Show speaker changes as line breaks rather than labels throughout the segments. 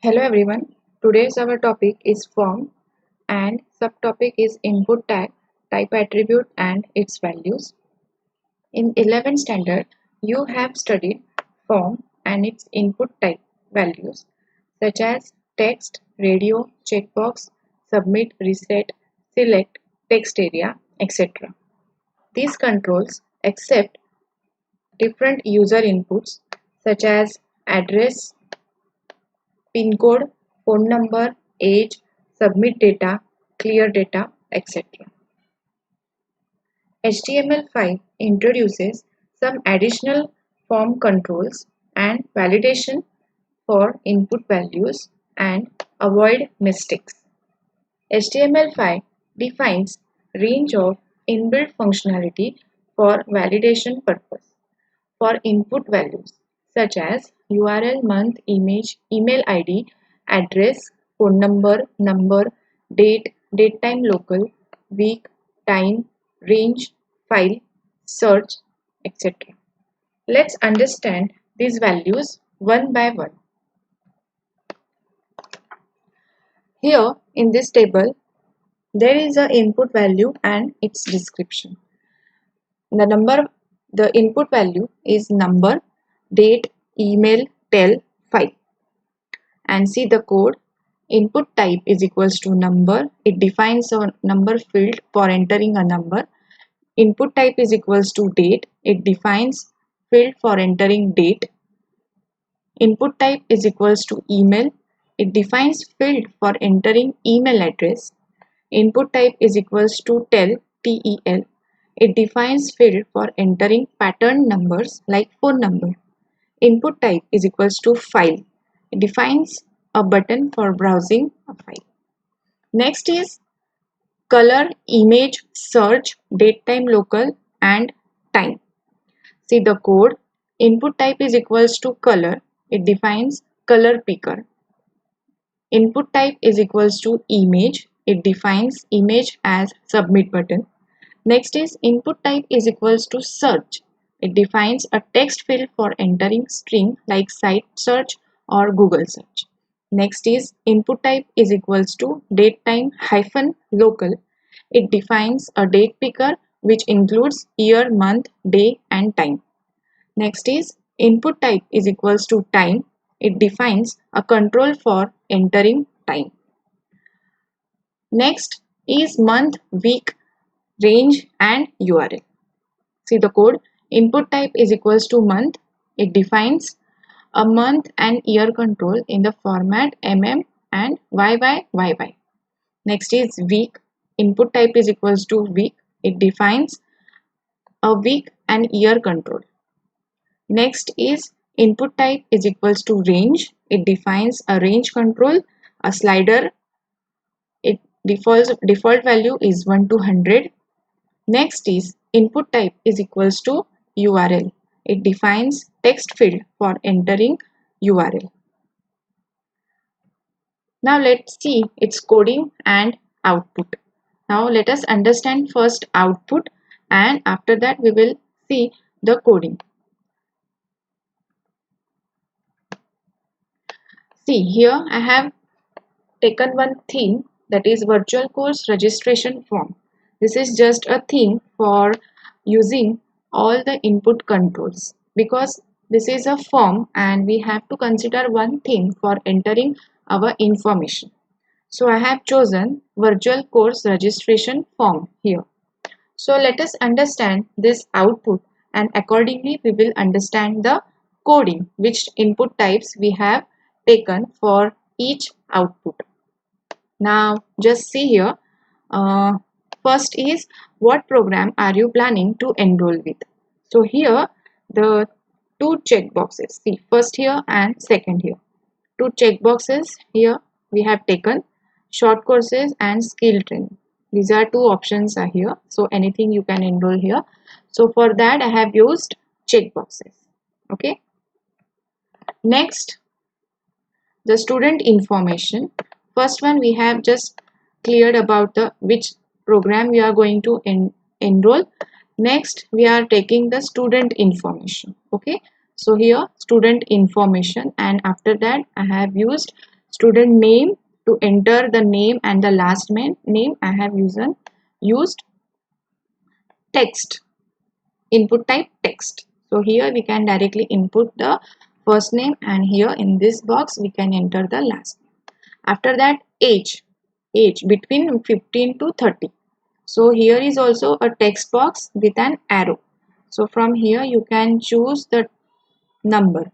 Hello everyone. Today's our topic is form and subtopic is input tag, type attribute and its values. In 11th standard, you have studied form and its input type values such as text, radio, checkbox, submit, reset, select, text area, etc. These controls accept different user inputs such as address, pin code, phone number, age, submit data, clear data, etc. HTML5 introduces some additional form controls and validation for input values and avoid mistakes. HTML5 defines range of inbuilt functionality for validation purpose for input values such as URL, month, image, email ID, address, phone number, date, date time local, week, time, range, file, search, etc. Let's understand these values one by one. Here in this table, there is a input value and its description. The input value is number, date, email, tel, file. And see the code. Input type is equals to number. It defines a number field for entering a number. Input type is equals to date. It defines field for entering date. Input type is equals to email. It defines field for entering email address. Input type is equals to tel, tel. It defines field for entering pattern numbers like phone number. Input type is equals to file. It defines a button for browsing a file. Next is color, image, search, date, time, local and time. See the code. Input type is equals to color. It defines color picker. Input type is equals to image. It defines image as submit button. Next is input type is equals to search. It defines a text field for entering string like site search or Google search. Next is input type is equals to datetime hyphen local. It defines a date picker which includes year, month, day and time. Next is input type is equals to time. It defines a control for entering time. Next is month, week, range and URL. See the code. Input type is equals to month. It defines a month and year control in the format and YY. Next is week. Input type is equals to week. It defines a week and year control. Next is input type is equals to range. It defines a range control, a slider. It default value is 1 to 100. Next is input type is equals to URL. It defines text field for entering URL. Now let's see its coding and output. Now let us understand first output and after that we will see the coding. See here I have taken one theme, that is virtual course registration form. This is just a theme for using all the input controls because this is a form and we have to consider one theme for entering our information. So I have chosen virtual course registration form here. So let us understand this output and accordingly we will understand the coding, which input types we have taken for each output. Now just see here. First is what program are you planning to enroll with? So here the two check boxes. See first here and second here. Two check boxes here we have taken short courses and skill training. These are two options are here. So anything you can enroll here. So for that I have used check boxes. Okay. Next, the student information. First one we have just cleared about the which program we are going to enroll. Next we are taking the student information. Okay, so here student information and after that I have used Student name, to enter the name and the last name I have used text, input type text. So here we can directly input the first name, and here in this box we can enter the last name. After that, age between 15 to 30. So here is also a text box with an arrow. So from here you can choose the number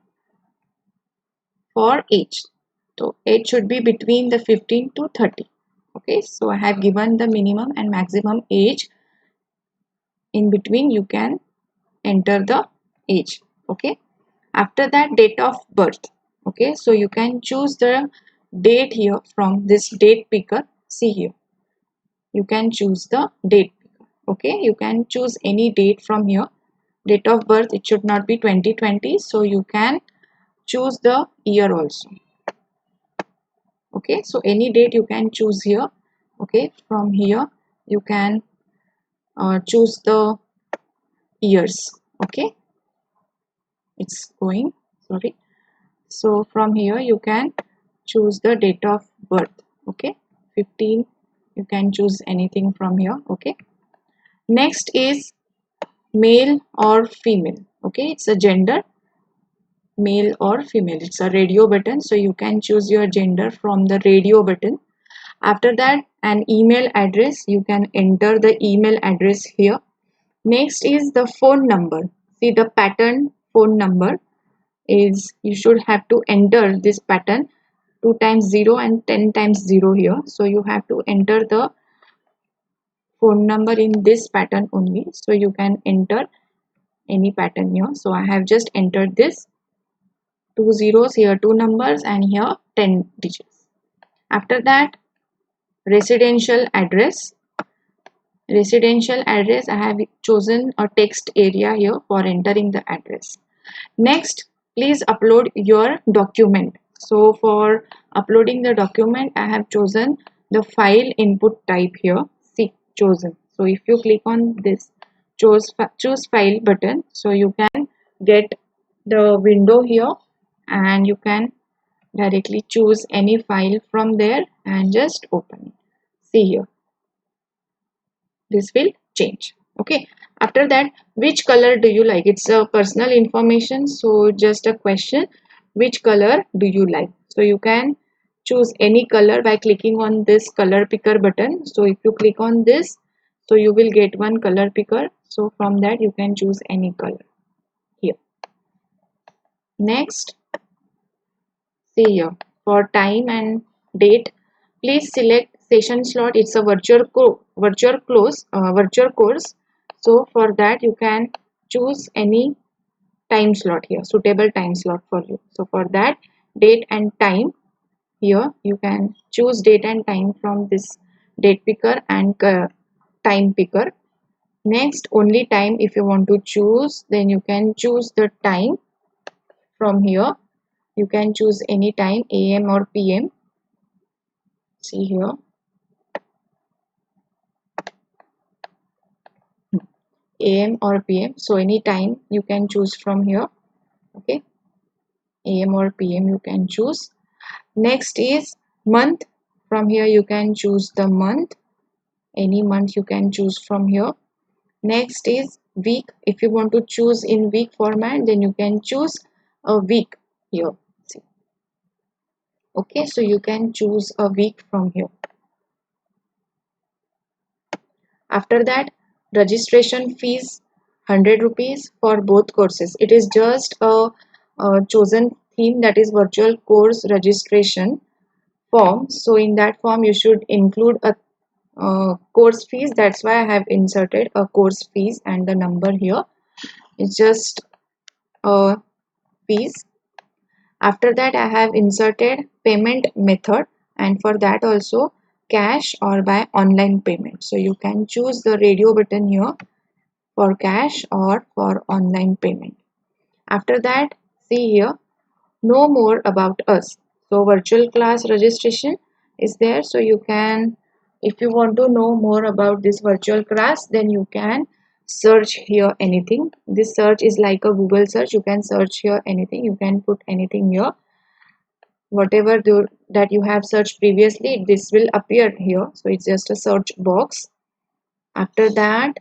for age. So age should be between the 15 to 30. Okay, so I have given the minimum and maximum age. In between you can enter the age. Okay, after that, date of birth. Okay, so you can choose the date here from this date picker. See here, you can choose the date picker. Okay, you can choose any date from here. Date of birth, it should not be 2020, so you can choose the year also. Okay, so any date you can choose here. Okay, from here you can choose the years. Okay, it's going, sorry. So from here you can choose the date of birth. Okay, 15, you can choose anything from here. Okay, next is male or female. Okay, it's a gender, male or female. It's a radio button, so you can choose your gender from the radio button. After that, an email address, you can enter the email address here. Next is the phone number. See the pattern phone number is, you should have to enter this pattern 2 times 0 and 10 times 0 here. So you have to enter the phone number in this pattern only. So you can enter any pattern here. So I have just entered this 2 zeros here, 2 numbers, and here 10 digits. After that, residential address. Residential address, I have chosen a text area here for entering the address. Next, please upload your document. So for uploading the document, I have chosen the file input type here. See, chosen. So if you click on this choose file button, so you can get the window here, and you can directly choose any file from there and just open it. See here, this will change. Okay, after that, which color do you like? It's a personal information, so just a question, which color do you like? So you can choose any color by clicking on this color picker button. So if you click on this, so you will get one color picker. So from that you can choose any color here. Next, see here, for time and date, please select session slot. It's a virtual course. So for that you can choose any time slot here, suitable time slot for you. So for that, date and time, here you can choose date and time from this date picker and time picker. Next, only time, if you want to choose, then you can choose the time from here. You can choose any time, AM or PM. See here, AM or PM. So any time you can choose from here. Okay, AM or PM you can choose. Next is month. From here you can choose the month. Any month you can choose from here. Next is week. If you want to choose in week format, then you can choose a week here. See. Okay, so you can choose a week from here. After that, registration fees 100 rupees for both courses. It is just a chosen theme, that is virtual course registration form. So in that form you should include a course fees. That's why I have inserted a course fees, and the number here is just a fees. After that, I have inserted payment method, and for that also cash or by online payment. So you can choose the radio button here for cash or for online payment. After that, see here, know more about us. So virtual class registration is there. So you can, if you want to know more about this virtual class, then you can search here anything. This search is like a Google search. You can search here anything. You can put anything here. whatever that you have searched previously, this will appear here. So it's just a search box. After that,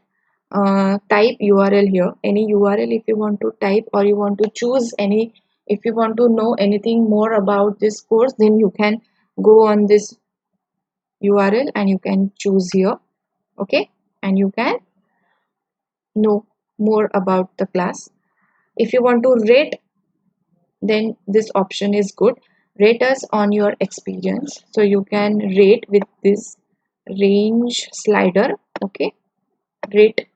type URL here, any URL if you want to type, or you want to choose any. If you want to know anything more about this course, then you can go on this URL and you can choose here. Okay, and you can know more about the class. If you want to rate, then this option is good. Rate us on your experience, so you can rate with this range slider. Okay, rate.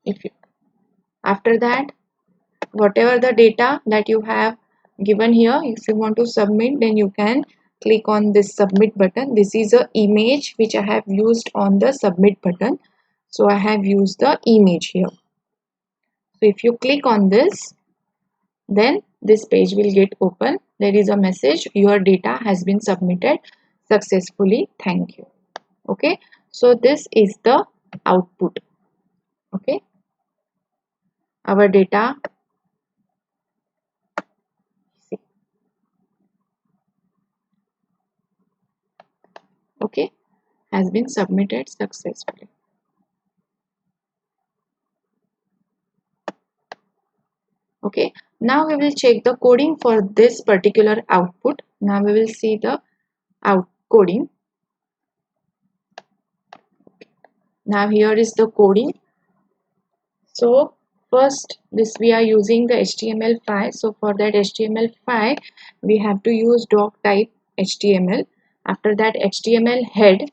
If you, after that, whatever the data that you have given here, if you want to submit, then you can click on this submit button. This is a image which I have used on the submit button, so I have used the image here. So if you click on this, then this page will get open. There is a message, your data has been submitted successfully, thank you. Okay, so this is the output. Okay, our data, see, okay, has been submitted successfully. Okay, now we will check the coding for this particular output. Now we will see the out coding. Now here is the coding. So first, this we are using the HTML5. So for that HTML5, we have to use doc type HTML. After that, HTML head,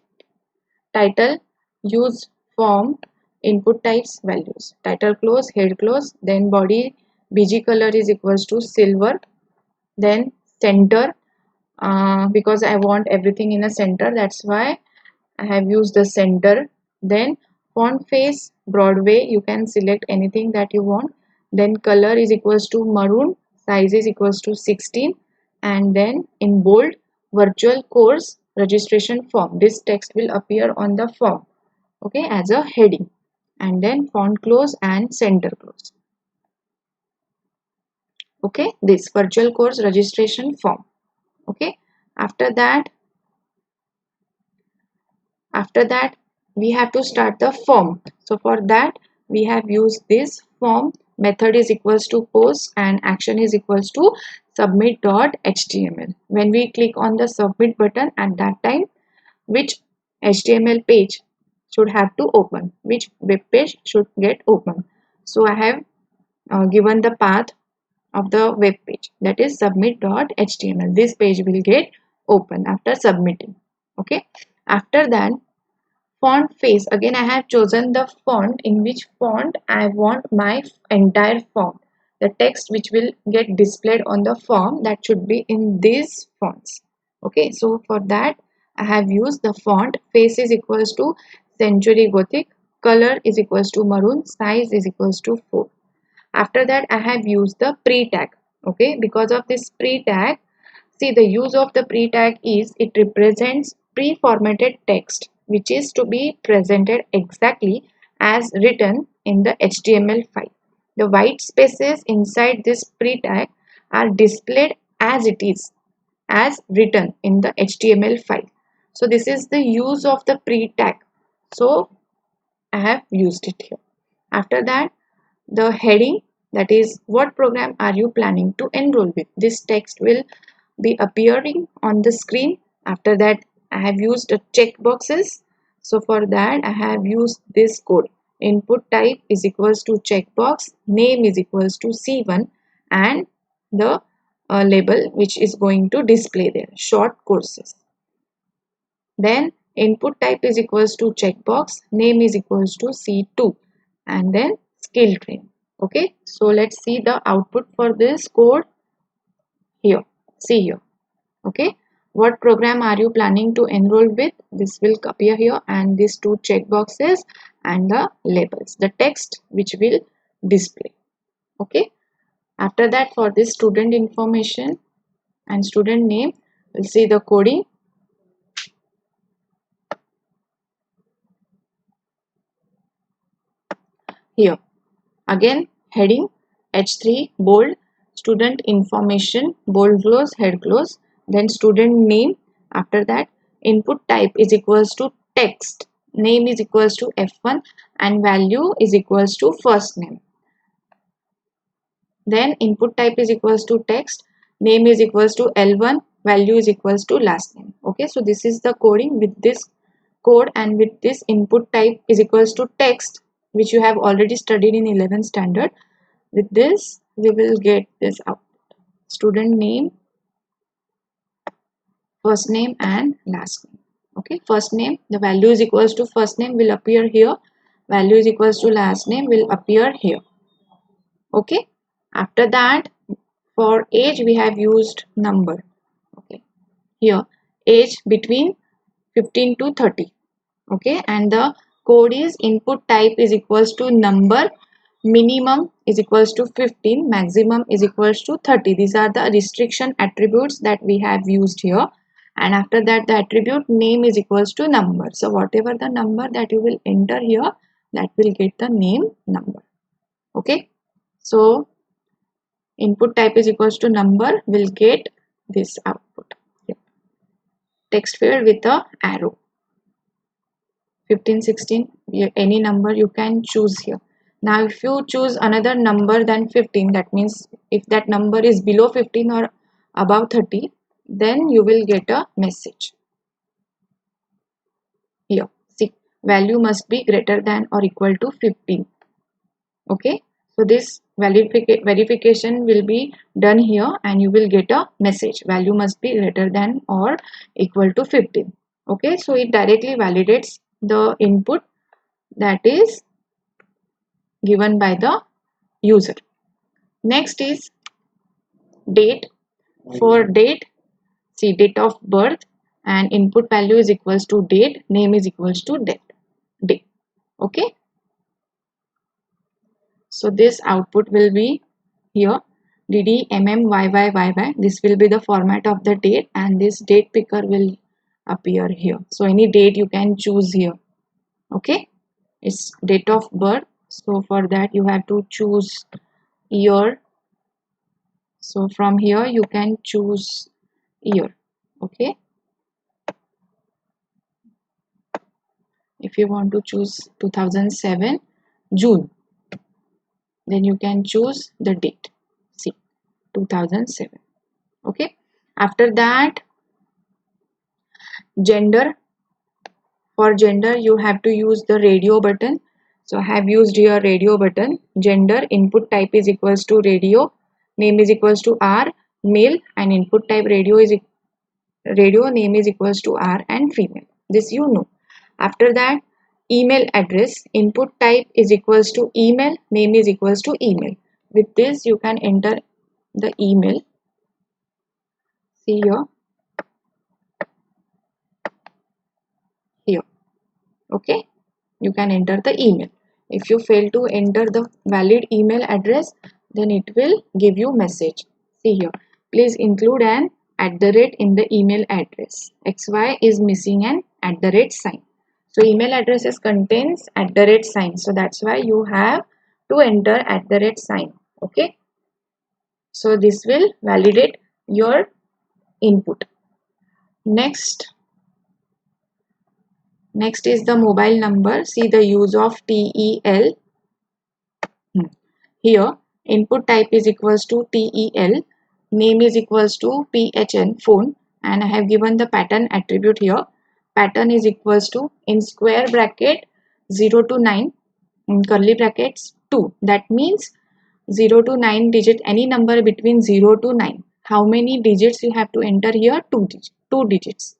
title, use form, input types, values, title close, head close, then body bg color is equals to silver, then center, because I want everything in a center, that's why I have used the center. Then font face Broadway, you can select anything that you want. Then color is equals to maroon, size is equals to 16, and then in bold, virtual course registration form, this text will appear on the form, okay, as a heading. And then font close and center close. Okay, this virtual course registration form. Okay, after that we have to start the form. So for that we have used this form. Method is equals to post and action is equals to submit.html. When we click on the submit button, at that time which HTML page should have to open, which web page should get open. So I have given the path of the web page, that is submit.html. This page will get open after submitting. Okay, after that, font face, again I have chosen the font, in which font I want my entire form. The text which will get displayed on the form, that should be in these fonts. Okay, so for that I have used the font. Face is equals to Century Gothic, color is equals to maroon, size is equals to 4. After that I have used the pre-tag. Okay, because of this pre-tag, see, the use of the pre-tag is it represents pre-formatted text which is to be presented exactly as written in the HTML5. The white spaces inside this pre-tag are displayed as it is, as written in the HTML5. So this is the use of the pre-tag. So I have used it here. After that, the heading, that is what program are you planning to enroll with. This text will be appearing on the screen. After that I have used check boxes. So for that I have used this code. Input type is equals to checkbox, name is equals to C1, and the label which is going to display there, short courses. Then input type is equals to checkbox, name is equals to C2, and then skill train. Okay, so let's see the output for this code here. See here. Okay, what program are you planning to enroll with? This will appear here, and these two checkboxes and the labels, the text which will display. Okay, after that, for this student information and student name, we'll see the coding. Here again, heading H3 bold, student information, bold close, head close, then student name. After that, input type is equals to text, name is equals to F1, and value is equals to first name. Then input type is equals to text, name is equals to L1, value is equals to last name. Okay, so this is the coding with this code, and with this input type is equals to text, which you have already studied in 11th standard. With this we will get this out: student name, first name and last name. Okay, first name, the value is equals to first name will appear here, value is equals to last name will appear here. Okay, after that, for age we have used number. Okay, here age between 15 to 30. Okay, and the code is input type is equals to number, minimum is equals to 15, maximum is equals to 30. These are the restriction attributes that we have used here. And after that, the attribute name is equals to number. So whatever the number that you will enter here, that will get the name number. Okay, so input type is equals to number will get this output. Text field with a arrow. 15, 16, any number you can choose here. Now if you choose another number than 15, that means if that number is below 15 or above 30, then you will get a message. Here, see, value must be greater than or equal to 15. Okay, so this verification will be done here, and you will get a message: value must be greater than or equal to 15. Okay, so it directly validates the input that is given by the user. Next is date. For date, see, date of birth and input value is equals to date, name is equals to date. Okay, so this output will be here DDMMYYYY. This will be the format of the date, and this date picker will appear here. So any date you can choose here. Okay, it's date of birth, so for that you have to choose year. So from here you can choose year. Okay, if you want to choose 2007 June, then you can choose the date. See, 2007. Okay, after that, gender. For gender you have to use the radio button. So I have used here radio button. Gender, input type is equals to radio, name is equals to R, male, and input type radio, name is equals to R, and female. This you know. After that, email address, input type is equals to email, name is equals to email. With this you can enter the email. See here. Okay, you can enter the email. If you fail to enter the valid email address, then it will give you message. See here, please include an @ in the email address. XY is missing an @ sign. So email addresses contains @ sign. So that's why you have to enter @ sign. Okay, so this will validate your input. Next is the mobile number. See the use of TEL. Here input type is equals to TEL, name is equals to PHN, phone, and I have given the pattern attribute here. Pattern is equals to, in square bracket, 0 to 9, in curly brackets 2. That means 0 to 9 digit, any number between 0 to 9. How many digits you have to enter here? 2 digits.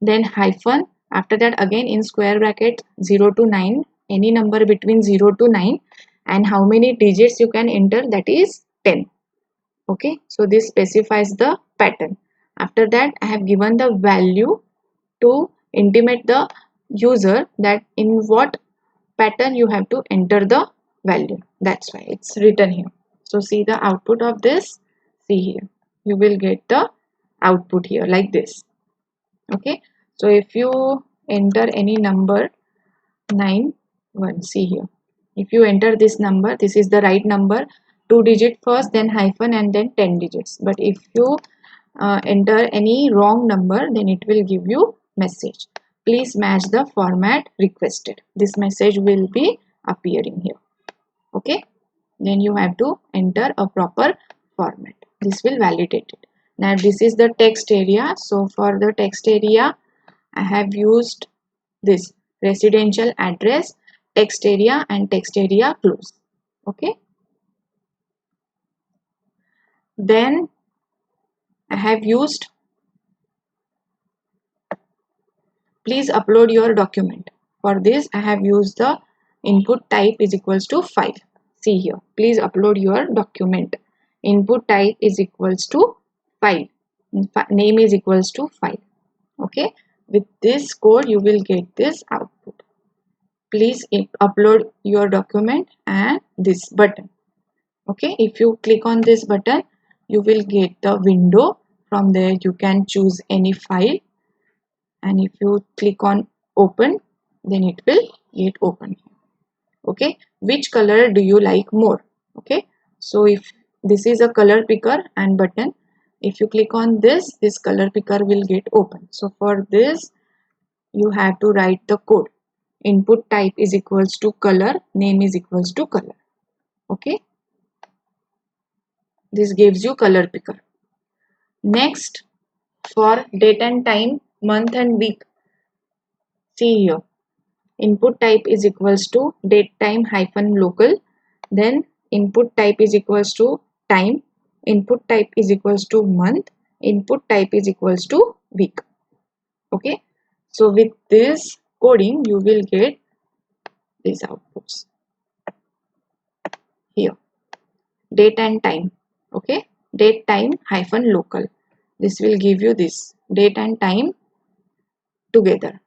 Then hyphen, after that again in square bracket 0 to 9, any number between 0 to 9, and how many digits you can enter, that is 10. Okay, so this specifies the pattern. After that I have given the value to intimate the user that in what pattern you have to enter the value. That's why it's written here. So see the output of this. See here, you will get the output here like this. Okay, so if you enter any number 9 1, see here, if you enter this number, this is the right number 2 digit first, then hyphen, and then 10 digits. But if you enter any wrong number, then it will give you message. Please match the format requested. This message will be appearing here. Okay, then you have to enter a proper format. This will validate it. Now this is the text area. So for the text area, I have used this residential address, text area, and text area close. Okay, then I have used please upload your document. For this I have used the input type is equals to 5. See here, please upload your document. Input type is equals to 5. Name is equals to 5. Okay, with this code you will get this output. Please upload your document and this button. Okay, if you click on this button, you will get the window. From there you can choose any file, and if you click on open, then it will get open. Okay, which color do you like more? Okay, so if this is a color picker and button, if you click on this color picker will get open. So for this you have to write the code. Input type is equals to color, name is equals to color. Okay, this gives you color picker. Next, for date and time, month and week, see here, input type is equals to date time hyphen local, then input type is equals to time, input type is equals to month, input type is equals to week. Okay, so with this coding you will get these outputs here. Date and time. Okay, date time hyphen local, this will give you this date and time together.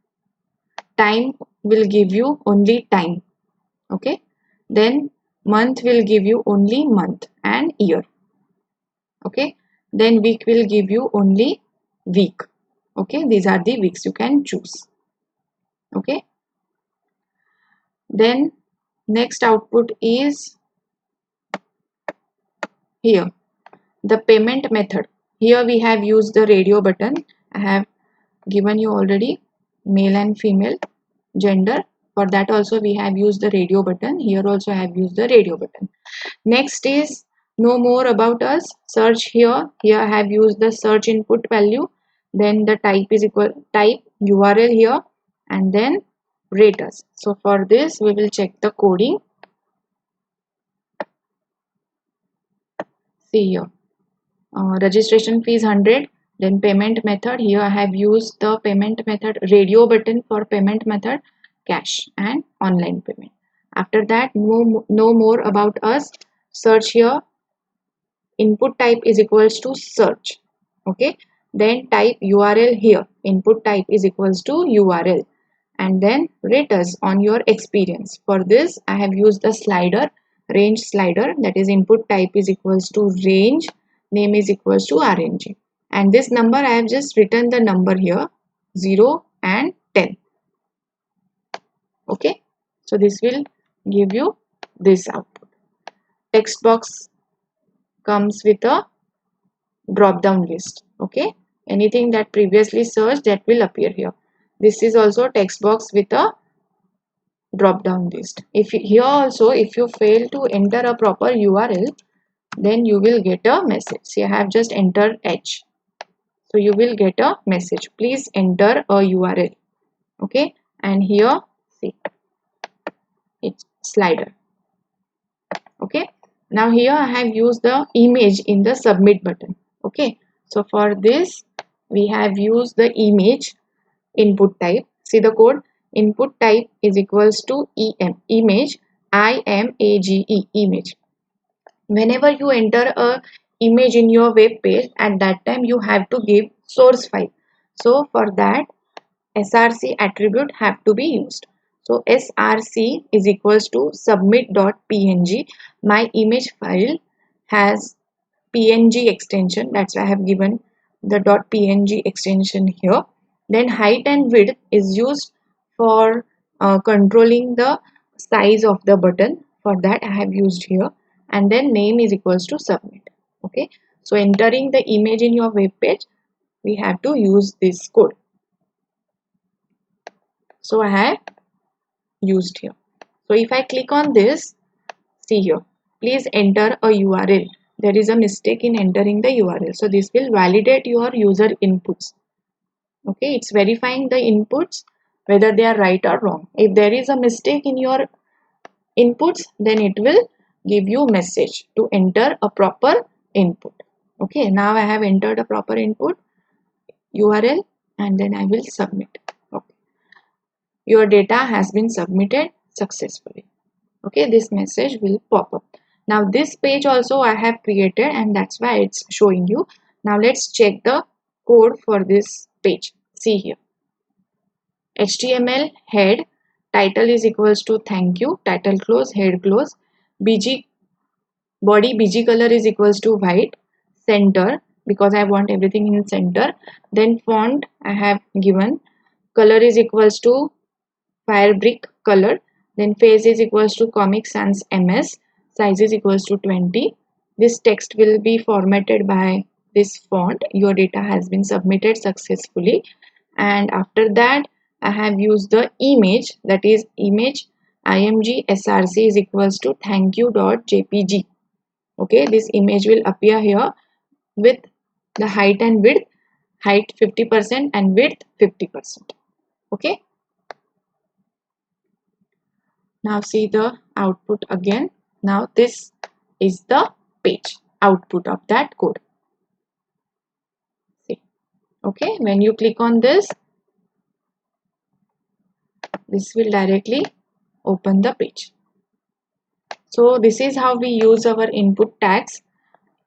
Time will give you only time. Okay, then month will give you only month and year. Okay, then week will give you only week. Okay, these are the weeks you can choose. Okay, then next output is here, the payment method. Here we have used the radio button. I have given you already male and female gender. For that also we have used the radio button. Here also I have used the radio button. Next is know more about us. Search here. Here I have used the search input value. Then the type is equal type URL here, and then rate us. So for this we will check the coding. See here, registration fee is 100. Then payment method, here I have used the payment method radio button for payment method, cash and online payment. After that, know more about us. Search here, input type is equals to search. Okay, then type URL here, input type is equals to URL, and then rate us on your experience. For this I have used the slider, range slider, that is input type is equals to range, name is equals to RNG, and this number I have just written the number here 0 and 10. Okay, so this will give you this output. Text box comes with a drop down list. Okay, anything that previously searched, that will appear here. This is also text box with a drop down list. If here also, if you fail to enter a proper URL, then you will get a message. See, I have just entered H, so you will get a message, please enter a URL. Okay, and here see, it's slider. Okay, now here I have used the image in the submit button. Okay, so for this we have used the image input type. See the code, input type is equals to image, IMAGE, image. Whenever you enter a image in your web page, at that time you have to give source file. So for that src attribute have to be used. So src is equals to submit.png. My image file has png extension, that's why I have given the .png extension here. Then height and width is used for controlling the size of the button. For that I have used here. and then name is equals to submit. Okay, so entering the image in your web page, we have to use this code. So I have used here. So if I click on this, see here, please enter a URL. There is a mistake in entering the URL. So this will validate your user inputs. Okay, it's verifying the inputs whether they are right or wrong. If there is a mistake in your inputs, then it will give you message to enter a proper input. Okay, now I have entered a proper input URL and then I will submit. Okay, your data has been submitted successfully. Okay, this message will pop up. Now this page also I have created and that's why it's showing you. Now let's check the code for this page. See here, HTML head, title is equals to thank you, title close, head close, BG body BG color is equals to white, center because I want everything in center, then font I have given, color is equals to fire brick color, then face is equals to Comic Sans MS, size is equals to 20. This text will be formatted by this font. Your data has been submitted successfully, and after that I have used the image, that is image img src is equals to thank you.jpg. Okay, this image will appear here with the height and width, height 50% and width 50%. Okay, now see the output again. Now this is the page output of that code. See, okay, when you click on this will directly open the page. So this is how we use our input tags,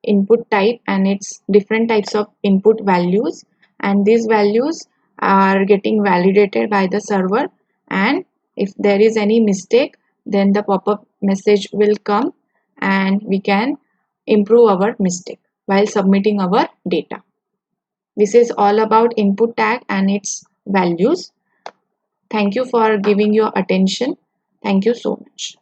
input type, and its different types of input values, and these values are getting validated by the server, and if there is any mistake then the pop-up message will come and we can improve our mistake while submitting our data. This is all about input tag and its values. Thank you for giving your attention. Thank you so much.